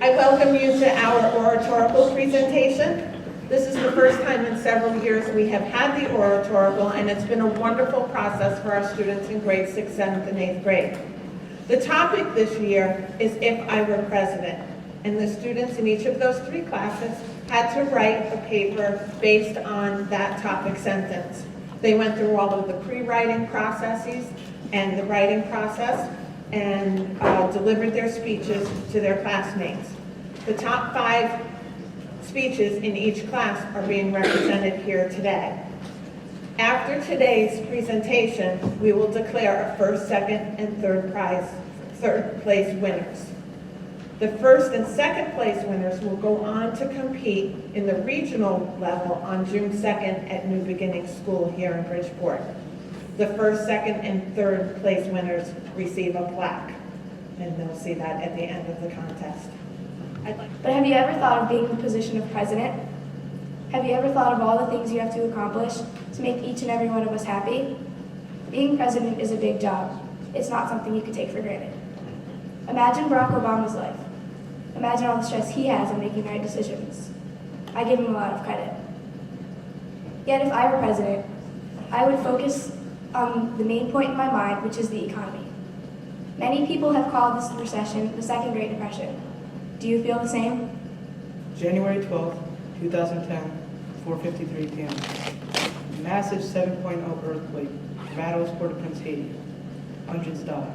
I welcome you to our oratorical presentation. This is the first time in several years we have had the oratorical, and it's been a wonderful process for our students in grades 6th, 7th, and 8th grade. The topic this year is If I Were President, and the students in each of those three classes had to write a paper based on that topic sentence. They went through all of the pre-writing processes and the writing process and delivered their speeches to their classmates. The top 5 speeches in each class are being represented here today. After today's presentation, we will declare a first, second, and third place winners. The first and second place winners will go on to compete in the regional level on June 2nd at New Beginning School here in Bridgeport. The first, second, and third place winners receive a plaque, and they'll see that at the end of the contest. But have you ever thought of being in the position of president? Have you ever thought of all the things you have to accomplish to make each and every one of us happy? Being president is a big job. It's not something you can take for granted. Imagine Barack Obama's life. Imagine all the stress he has in making right decisions. I give him a lot of credit. Yet if I were president, I would focus on the main point in my mind, which is the economy. Many people have called this recession the Second Great Depression. Do you feel the same? January 12, 2010, 4:53 p.m. Massive 7.0 earthquake rattles Port-au-Prince, Haiti. Hundreds died.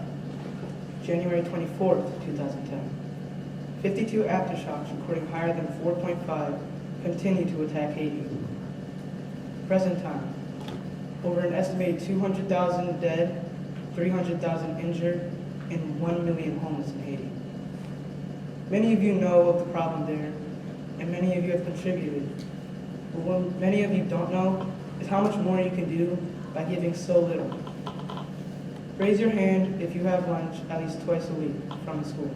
January 24th, 2010. 52 aftershocks recording higher than 4.5 continue to attack Haiti. Present time. Over an estimated 200,000 dead, 300,000 injured, and 1 million homeless in Haiti. Many of you know of the problem there, and many of you have contributed. But what many of you don't know is how much more you can do by giving so little. Raise your hand if you have lunch at least twice a week from the school.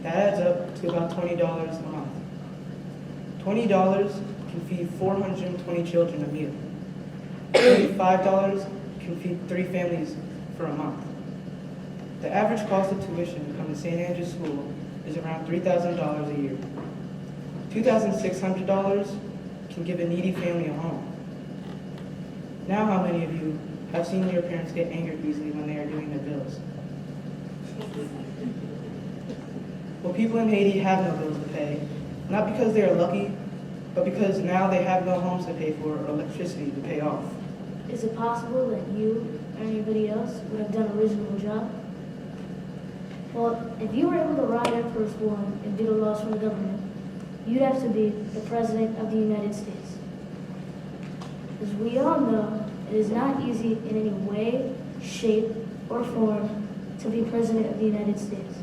That adds up to about $20 a month. $20 can feed 420 children a meal. $35 can feed 3 families for a month. The average cost of tuition to come to St. Andrew's School is around $3,000 a year. $2,600 can give a needy family a home. Now how many of you have seen your parents get angered easily when they are doing their bills? Well, people in Haiti have no bills to pay, not because they are lucky, but because now they have no homes to pay for or electricity to pay off. Is it possible that you or anybody else would have done a reasonable job? Well, if you were able to write Air Force One and do the laws from the government, you'd have to be the President of the United States. As we all know, it is not easy in any way, shape, or form to be President of the United States.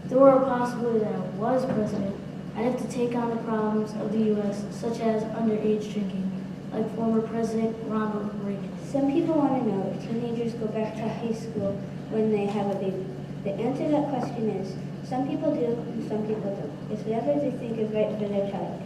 If there were a possibility that I was President, I'd have to take on the problems of the U.S., such as underage drinking, like former President Ronald Reagan. Some people want to know if teenagers go back to high school when they have a baby. The answer to that question is, some people do and some people don't. It's whatever they think is right for their child.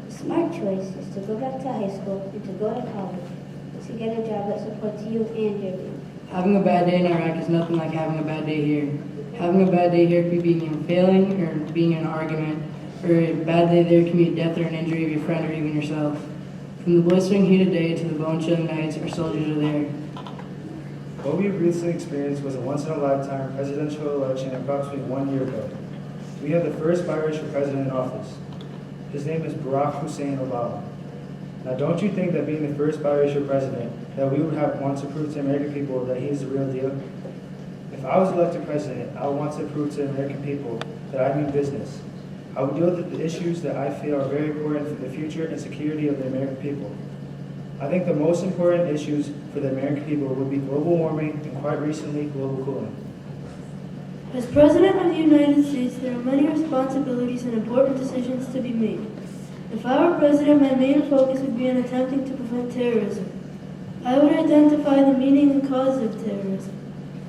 The smart choice is to go back to high school and to go to college, to get a job that supports you and your dream. Having a bad day in Iraq is nothing like having a bad day here. Having a bad day here could be being failing or being in an argument, or a bad day there can be a death or an injury of your friend or even yourself. From the blistering heat of day to the bone-chilling nights, our soldiers are there. What we recently experienced was a once-in-a-lifetime presidential election approximately 1 year ago. We have the first biracial president in office. His name is Barack Hussein Obama. Now, don't you think that being the first biracial president, that we would want to prove to American people that he is the real deal? If I was elected president, I would want to prove to the American people that I mean business. I would deal with the issues that I feel are very important for the future and security of the American people. I think the most important issues for the American people would be global warming and quite recently global cooling. As President of the United States, there are many responsibilities and important decisions to be made. If I were President, my main focus would be on attempting to prevent terrorism. I would identify the meaning and cause of terrorism.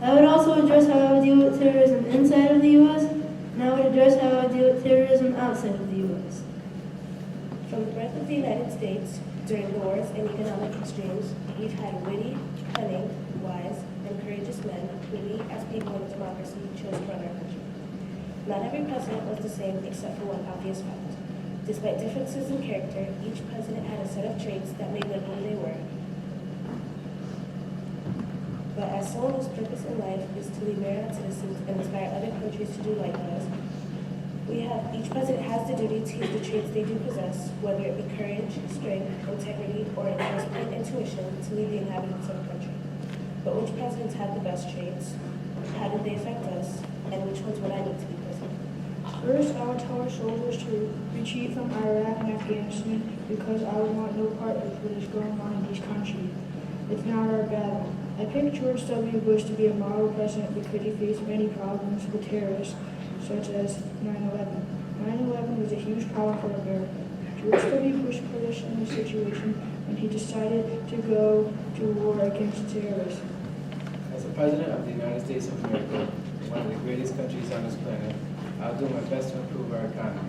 I would also address how I would deal with terrorism inside of the U.S., and I would address how I would deal with terrorism outside of the U.S. From the birth of the United States During the wars and economic extremes, we've had witty, cunning, wise, and courageous men who we, as people in a democracy, chose to run our country. Not every president was the same except for one obvious fact. Despite differences in character, each president had a set of traits that made them who they were. But as someone whose purpose in life is to lead merit citizens and inspire other countries to do likewise, each president has the duty to use the traits they do possess, whether it be courage, strength, integrity, or intuition to lead the inhabitants of a country. But which presidents had the best traits? How did they affect us? And which ones would I need to be president? First, I would tell our soldiers to retreat from Iraq and Afghanistan because I would want no part of what is going on in these countries. It's not our battle. I picked George W. Bush to be a model president because he faced many problems with terrorists, such as 9/11. 9/11 was a huge problem for America. George W. Bush put us in this situation when he decided to go to war against terrorists. As the President of the United States of America, one of the greatest countries on this planet, I'll do my best to improve our economy.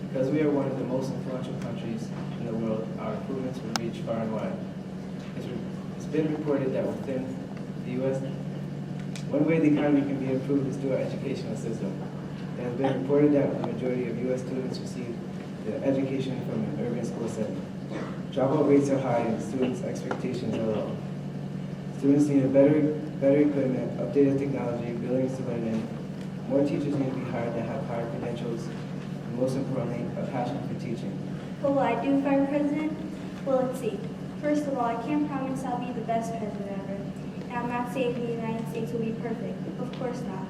Because we are one of the most influential countries in the world, our improvements will reach far and wide. It's been reported that within the U.S., one way the economy can be improved is through our educational system. It has been reported that the majority of U.S. students receive their education from an urban school setting. Dropout rates are high and students' expectations are low. Students need a better equipment, updated technology, buildings to learn in. More teachers need to be hired that have higher credentials, and most importantly, a passion for teaching. What will I do if I'm president? Well, let's see. First of all, I can't promise I'll be the best president ever. And I'm not saying the United States will be perfect. Of course not.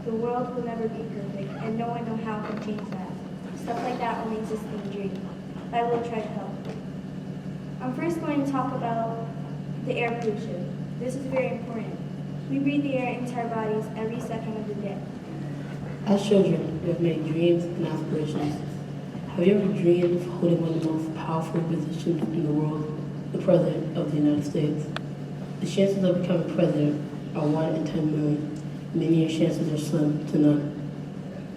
The world will never be perfect, and no one knows how to change that. Stuff like that only exists in a dream. But I will try to help. I'm first going to talk about the air pollution. This is very important. We breathe the air into our bodies every second of the day. As children, we have many dreams and aspirations. Have you ever dreamed of holding one of the most powerful positions in the world, the President of the United States? The chances of becoming president are 1 in 10 million. Many of your chances are slim to none.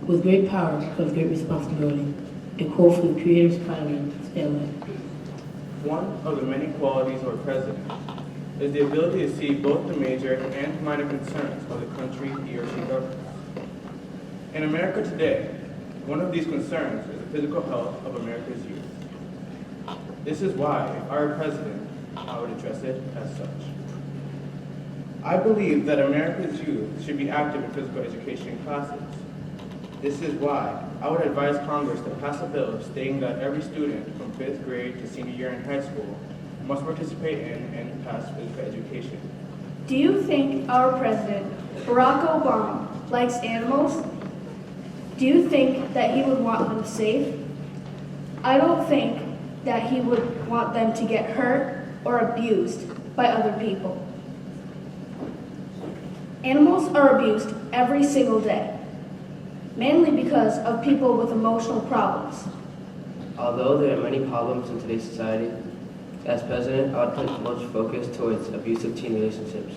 With great power comes great responsibility. A quote from the creator's Spider-Man, Stanley. One of the many qualities of a president is the ability to see both the major and minor concerns of the country he or she governs. In America today, one of these concerns is the physical health of America's youth. This is why, if I were president, I would address it as such. I believe that America's youth should be active in physical education classes. This is why I would advise Congress to pass a bill stating that every student from 5th grade to senior year in high school must participate in and pass physical education. Do you think our president, Barack Obama, likes animals? Do you think that he would want them safe? I don't think that he would want them to get hurt or abused by other people. Animals are abused every single day, mainly because of people with emotional problems. Although there are many problems in today's society, as president, I would put much focus towards abusive teen relationships.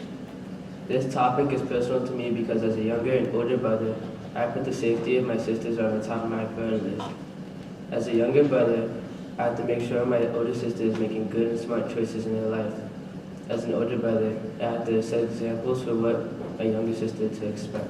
This topic is personal to me because as a younger and older brother, I put the safety of my sisters on the top of my priority list. As a younger brother, I have to make sure my older sister is making good and smart choices in her life. As an older brother, I have to set examples for what a younger sister to expect.